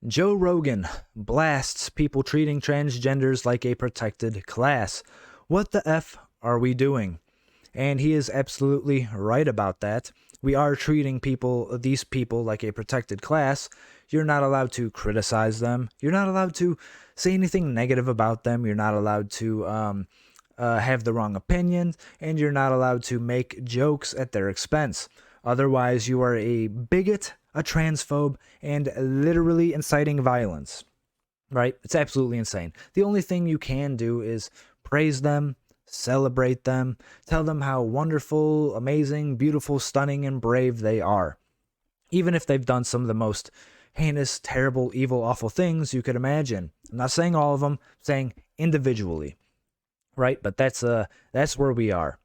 Joe Rogan blasts people treating transgenders like a protected class. What the F are we doing? And he is absolutely right about that. We are treating these people like a protected class. You're not allowed to criticize them. You're not allowed to say anything negative about them. You're not allowed to have the wrong opinion, and you're not allowed to make jokes at their expense. Otherwise, you are a bigot, a transphobe, and literally inciting violence. Right? It's absolutely insane. The only thing you can do is praise them, celebrate them, tell them how wonderful, amazing, beautiful, stunning, and brave they are. Even if they've done some of the most heinous, terrible, evil, awful things you could imagine. I'm not saying all of them, I'm saying individually. Right? But that's where we are.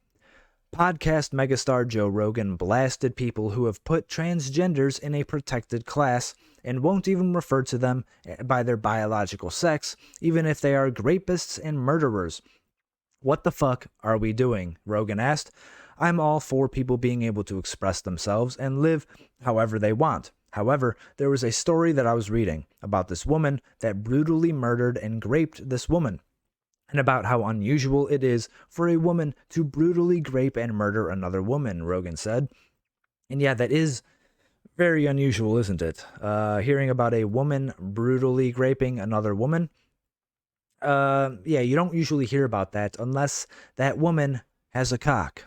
Podcast megastar Joe Rogan blasted people who have put transgenders in a protected class and won't even refer to them by their biological sex, even if they are rapists and murderers. What the fuck are we doing? Rogan asked. I'm all for people being able to express themselves and live however they want. However, there was a story that I was reading about this woman that brutally murdered and raped this woman, and about how unusual it is for a woman to brutally rape and murder another woman, Rogan said. And yeah, that is very unusual, isn't it? Hearing about a woman brutally raping another woman. Yeah, you don't usually hear about that unless that woman has a cock.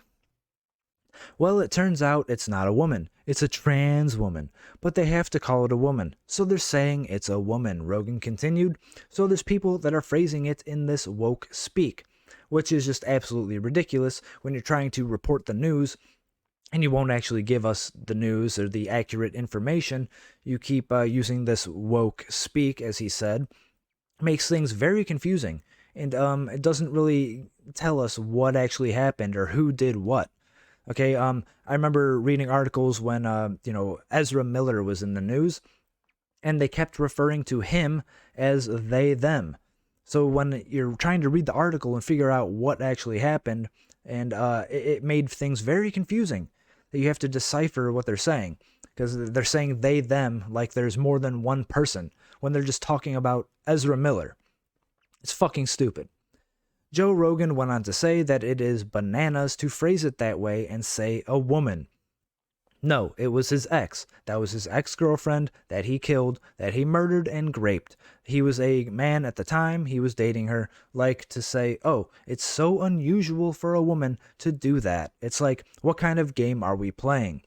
Well, it turns out it's not a woman. It's a trans woman. But they have to call it a woman. So they're saying it's a woman, Rogan continued. So there's people that are phrasing it in this woke speak, which is just absolutely ridiculous when you're trying to report the news and you won't actually give us the news or the accurate information. You keep using this woke speak, as he said. Makes things very confusing. And it doesn't really tell us what actually happened or who did what. Okay, I remember reading articles when, Ezra Miller was in the news, and they kept referring to him as they, them. So when you're trying to read the article and figure out what actually happened, and it made things very confusing, that you have to decipher what they're saying, because they're saying they, them, like there's more than one person, when they're just talking about Ezra Miller. It's fucking stupid. Joe Rogan went on to say that it is bananas to phrase it that way and say a woman. No, it was his ex. That was his ex-girlfriend that he killed, that he murdered and raped. He was a man at the time, he was dating her, like to say, oh, it's so unusual for a woman to do that. It's like, what kind of game are we playing?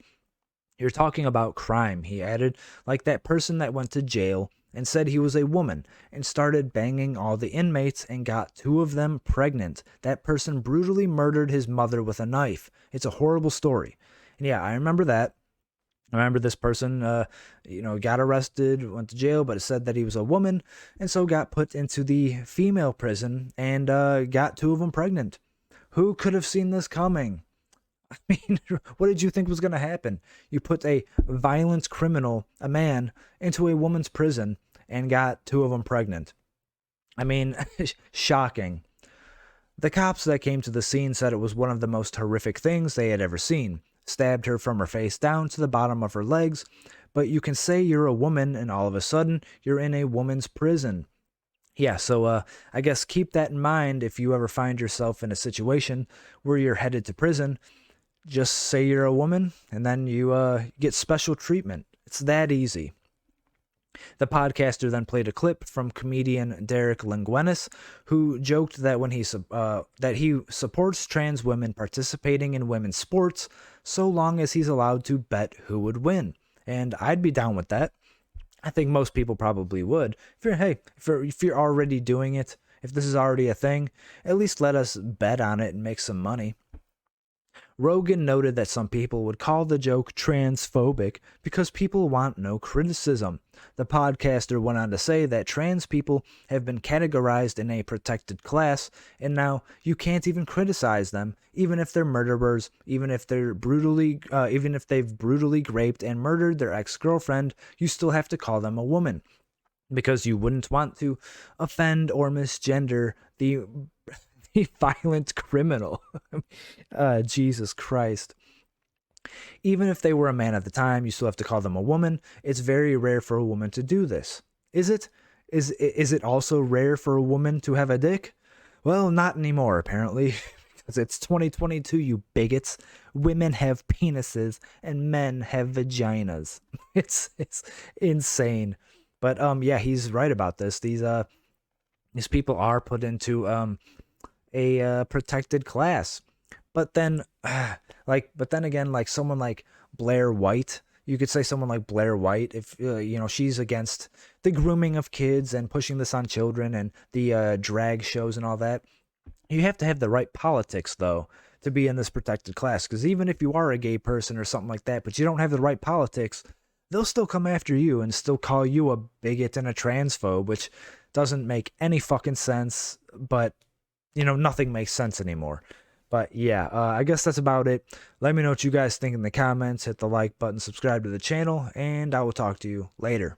You're talking about crime, he added, like that person that went to jail and said he was a woman and started banging all the inmates and got 2 of them pregnant. That person brutally murdered his mother with a knife. It's a horrible story. And yeah, I remember that. I remember this person, got arrested, went to jail, but it said that he was a woman, and so got put into the female prison and got 2 of them pregnant. Who could have seen this coming? I mean, what did you think was going to happen? You put a violent criminal, a man, into a woman's prison and got 2 of them pregnant. I mean, shocking. The cops that came to the scene said it was one of the most horrific things they had ever seen. Stabbed her from her face down to the bottom of her legs. But you can say you're a woman and all of a sudden you're in a woman's prison. Yeah, so I guess keep that in mind if you ever find yourself in a situation where you're headed to prison. Just say you're a woman, and then you get special treatment. It's that easy. The podcaster then played a clip from comedian Derek Linguinis, who joked that that he supports trans women participating in women's sports, so long as he's allowed to bet who would win. And I'd be down with that. I think most people probably would. If you're already doing it, if this is already a thing, at least let us bet on it and make some money. Rogan noted that some people would call the joke transphobic because people want no criticism. The podcaster went on to say that trans people have been categorized in a protected class, and now you can't even criticize them, even if they're murderers, even if they've brutally raped and murdered their ex-girlfriend, you still have to call them a woman, because you wouldn't want to offend or misgender the violent criminal. Jesus Christ. Even if they were a man at the time, you still have to call them a woman. It's very rare for a woman to do this. Is it? Is it also rare for a woman to have a dick? Well, not anymore, apparently. Because it's 2022, you bigots. Women have penises and men have vaginas. It's insane. But yeah, he's right about this. These people are put into a protected class. But then but then again, like someone like Blair White, you could say someone like Blair White, if she's against the grooming of kids and pushing this on children and the drag shows and all that. You have to have the right politics, though, to be in this protected class. Because even if you are a gay person or something like that, but you don't have the right politics, they'll still come after you and still call you a bigot and a transphobe, which doesn't make any fucking sense. But, nothing makes sense anymore. But yeah, I guess that's about it. Let me know what you guys think in the comments. Hit the like button, subscribe to the channel, and I will talk to you later.